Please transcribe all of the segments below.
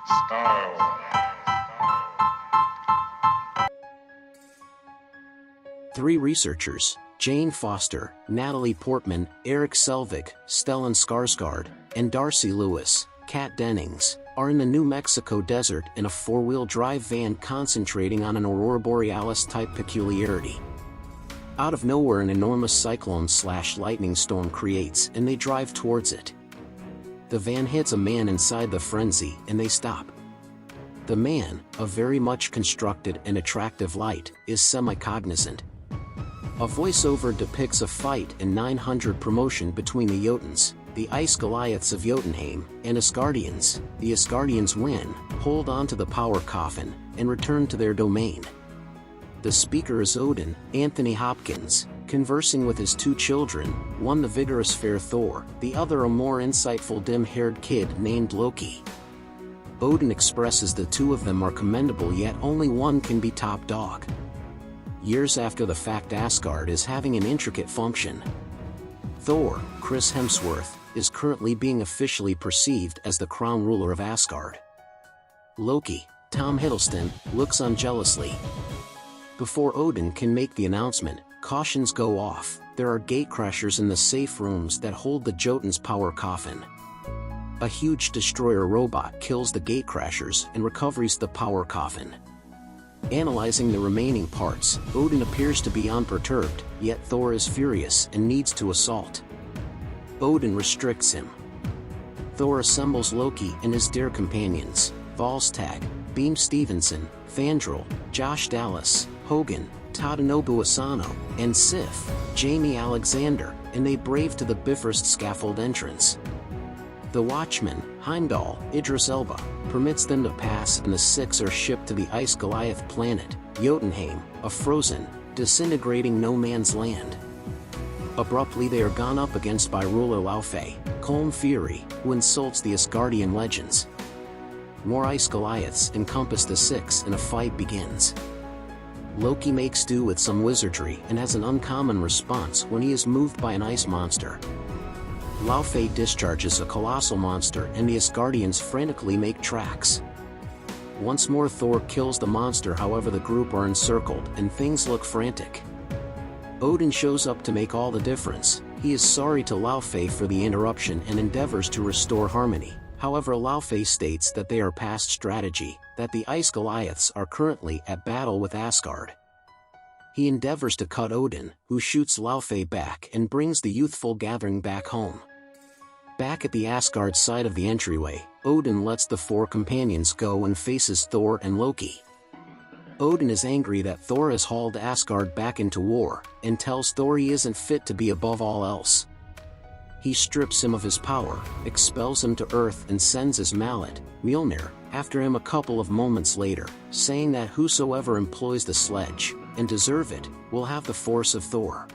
Style. 3 researchers, Jane Foster, Natalie Portman, Eric Selvig, Stellan Skarsgård, and Darcy Lewis, Kat Dennings, are in the New Mexico desert in a 4-wheel drive van concentrating on an aurora borealis-type peculiarity. Out of nowhere an enormous cyclone/lightning storm creates and they drive towards it. The van hits a man inside the frenzy and they stop. The man, a very much constructed and attractive light, is semi-cognizant. A voiceover depicts a fight in 900 promotion between the Jotuns, the Ice Goliaths of Jotunheim, and Asgardians. The Asgardians win, hold on to the power coffin, and return to their domain. The speaker is Odin, Anthony Hopkins, conversing with his 2 children, one the vigorous fair Thor, the other a more insightful dim-haired kid named Loki. Odin expresses the 2 of them are commendable yet only one can be top dog. Years after the fact, Asgard is having an intricate function. Thor, Chris Hemsworth, is currently being officially perceived as the crown ruler of Asgard. Loki, Tom Hiddleston, looks on jealously. Before Odin can make the announcement, cautions go off. There are gatecrashers in the safe rooms that hold the Jotun's power coffin. A huge destroyer robot kills the gatecrashers and recovers the power coffin. Analyzing the remaining parts, Odin appears to be unperturbed, yet Thor is furious and needs to assault. Odin restricts him. Thor assembles Loki and his dear companions, Volstagg, Beam Stevenson, Fandral, Josh Dallas, Hogan, Tadanobu Asano, and Sif, Jamie Alexander, and they brave to the Bifrost scaffold entrance. The Watchman, Heimdall, Idris Elba, permits them to pass and the 6 are shipped to the Ice Goliath planet, Jotunheim, a frozen, disintegrating no man's land. Abruptly they are gone up against by ruler Laufey, Colm Fury, who insults the Asgardian legends. More Ice Goliaths encompass the 6 and a fight begins. Loki makes do with some wizardry and has an uncommon response when he is moved by an ice monster. Laufey discharges a colossal monster and the Asgardians frantically make tracks. Once more Thor kills the monster, however the group are encircled and things look frantic. Odin shows up to make all the difference. He is sorry to Laufey for the interruption and endeavors to restore harmony. However, Laufey states that they are past strategy, that the Ice Goliaths are currently at battle with Asgard. He endeavors to cut Odin, who shoots Laufey back and brings the youthful gathering back home. Back at the Asgard side of the entryway, Odin lets the 4 companions go and faces Thor and Loki. Odin is angry that Thor has hauled Asgard back into war, and tells Thor he isn't fit to be above all else. He strips him of his power, expels him to Earth and sends his mallet, Mjolnir, after him a couple of moments later, saying that whosoever employs the sledge, and deserve it, will have the force of Thor.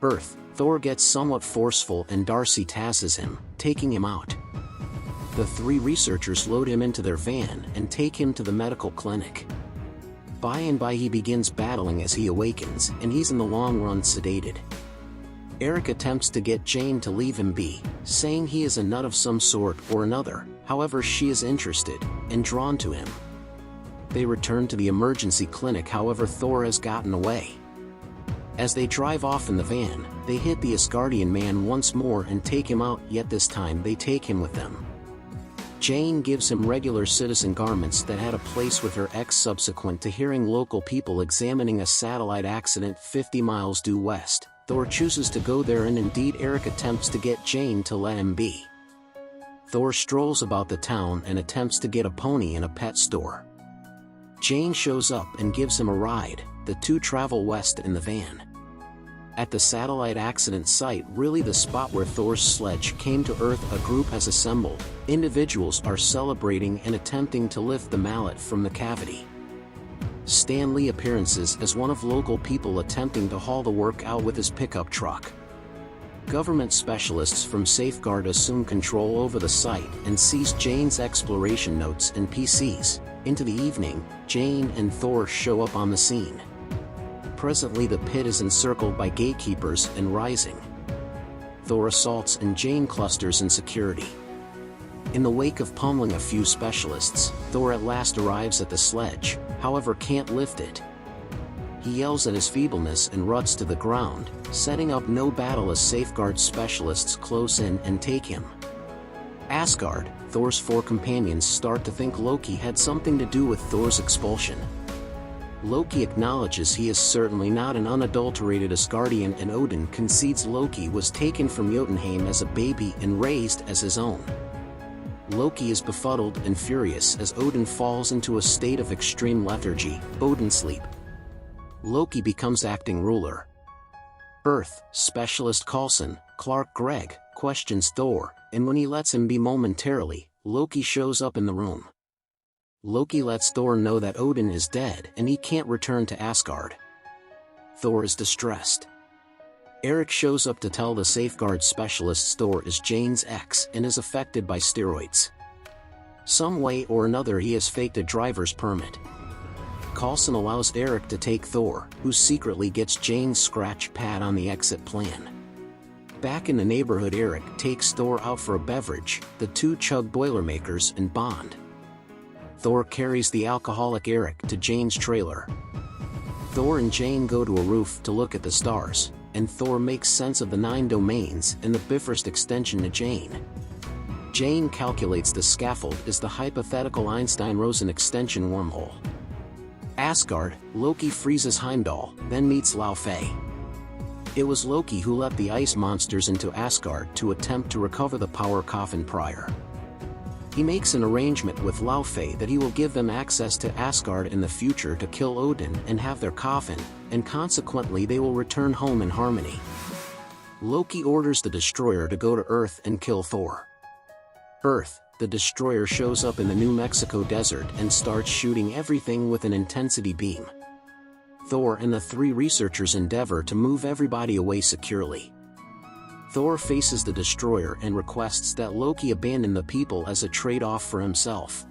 Earth, Thor gets somewhat forceful and Darcy tasses him, taking him out. The 3 researchers load him into their van and take him to the medical clinic. By and by he begins battling as he awakens, and he's in the long run sedated. Eric attempts to get Jane to leave him be, saying he is a nut of some sort or another. However, she is interested and drawn to him. They return to the emergency clinic, however Thor has gotten away. As they drive off in the van, they hit the Asgardian man once more and take him out, yet this time they take him with them. Jane gives him regular citizen garments that had a place with her ex subsequent to hearing local people examining a satellite accident 50 miles due west. Thor chooses to go there and indeed Eric attempts to get Jane to let him be. Thor strolls about the town and attempts to get a pony in a pet store. Jane shows up and gives him a ride. The 2 travel west in the van. At the satellite accident site, really the spot where Thor's sledge came to Earth, a group has assembled. Individuals are celebrating and attempting to lift the mallet from the cavity. Stan Lee appearances as one of local people attempting to haul the work out with his pickup truck. Government specialists from Safeguard assume control over the site and seize Jane's exploration notes and PCs. Into the evening, Jane and Thor show up on the scene. Presently the pit is encircled by gatekeepers and rising. Thor assaults and Jane clusters in security. In the wake of pummeling a few specialists, Thor at last arrives at the sledge, however can't lift it. He yells at his feebleness and ruts to the ground, setting up no battle as safeguard specialists close in and take him. Asgard, Thor's 4 companions start to think Loki had something to do with Thor's expulsion. Loki acknowledges he is certainly not an unadulterated Asgardian, and Odin concedes Loki was taken from Jotunheim as a baby and raised as his own. Loki is befuddled and furious as Odin falls into a state of extreme lethargy, Odin sleep. Loki becomes acting ruler. Earth specialist Clark Gregg questions Thor, and when he lets him be momentarily, Loki shows up in the room. Loki lets Thor know that Odin is dead and he can't return to Asgard. Thor is distressed. Eric shows up to tell the safeguard specialists Thor is Jane's ex and is affected by steroids. Some way or another he has faked a driver's permit. Coulson allows Eric to take Thor, who secretly gets Jane's scratch pad on the exit plan. Back in the neighborhood, Eric takes Thor out for a beverage, the 2 chug Boilermakers and bond. Thor carries the alcoholic Eric to Jane's trailer. Thor and Jane go to a roof to look at the stars, and Thor makes sense of the 9 domains and the Bifrost extension to Jane. Jane calculates the scaffold is the hypothetical Einstein-Rosen extension wormhole. Asgard, Loki freezes Heimdall, then meets Laufey. It was Loki who let the ice monsters into Asgard to attempt to recover the power coffin prior. He makes an arrangement with Laufey that he will give them access to Asgard in the future to kill Odin and have their coffin, and consequently they will return home in harmony. Loki orders the destroyer to go to Earth and kill Thor. Earth, the destroyer shows up in the New Mexico desert and starts shooting everything with an intensity beam. Thor and the 3 researchers endeavor to move everybody away securely. Thor faces the destroyer and requests that Loki abandon the people as a trade-off for himself.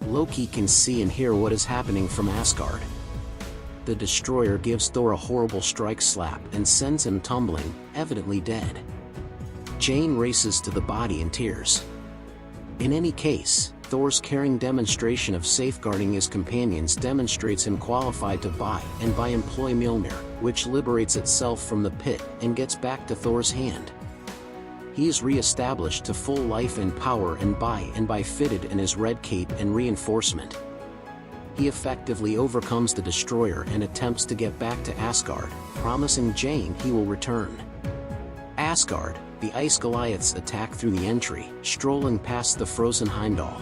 Loki can see and hear what is happening from Asgard. The destroyer gives Thor a horrible strike slap and sends him tumbling, evidently dead. Jane races to the body in tears. In any case, Thor's caring demonstration of safeguarding his companions demonstrates him qualified to buy and employ Mjolnir, which liberates itself from the pit and gets back to Thor's hand. He is re-established to full life and power and by fitted in his red cape and reinforcement. He effectively overcomes the destroyer and attempts to get back to Asgard, promising Jane he will return. Asgard, the Ice Goliaths attack through the entry, strolling past the frozen Heimdall.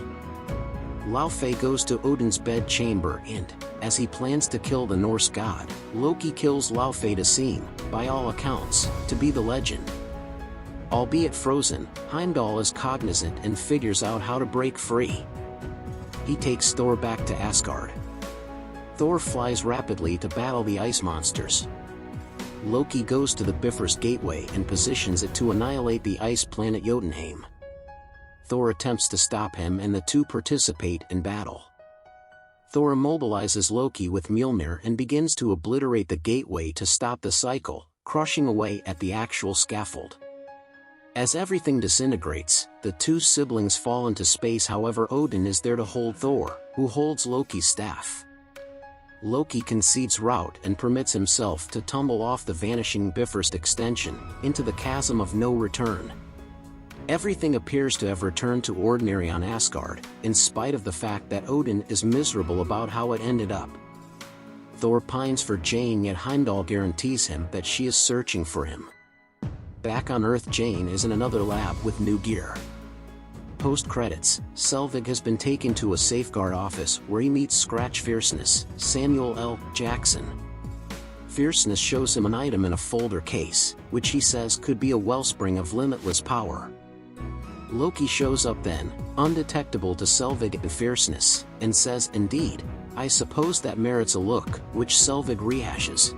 Laufey goes to Odin's bed chamber and, as he plans to kill the Norse god, Loki kills Laufey to seem, by all accounts, to be the legend. Albeit frozen, Heimdall is cognizant and figures out how to break free. He takes Thor back to Asgard. Thor flies rapidly to battle the ice monsters. Loki goes to the Bifrost Gateway and positions it to annihilate the ice planet Jotunheim. Thor attempts to stop him and the 2 participate in battle. Thor immobilizes Loki with Mjolnir and begins to obliterate the gateway to stop the cycle, crushing away at the actual scaffold. As everything disintegrates, the 2 siblings fall into space. However, Odin is there to hold Thor, who holds Loki's staff. Loki concedes rout and permits himself to tumble off the vanishing Bifrost extension, into the chasm of no return. Everything appears to have returned to ordinary on Asgard, in spite of the fact that Odin is miserable about how it ended up. Thor pines for Jane, yet Heimdall guarantees him that she is searching for him. Back on Earth, Jane is in another lab with new gear. Post-credits, Selvig has been taken to a safeguard office where he meets Scratch Fierceness, Samuel L. Jackson. Fierceness shows him an item in a folder case, which he says could be a wellspring of limitless power. Loki shows up then, undetectable to Selvig and Fierceness, and says, "Indeed, I suppose that merits a look," which Selvig rehashes.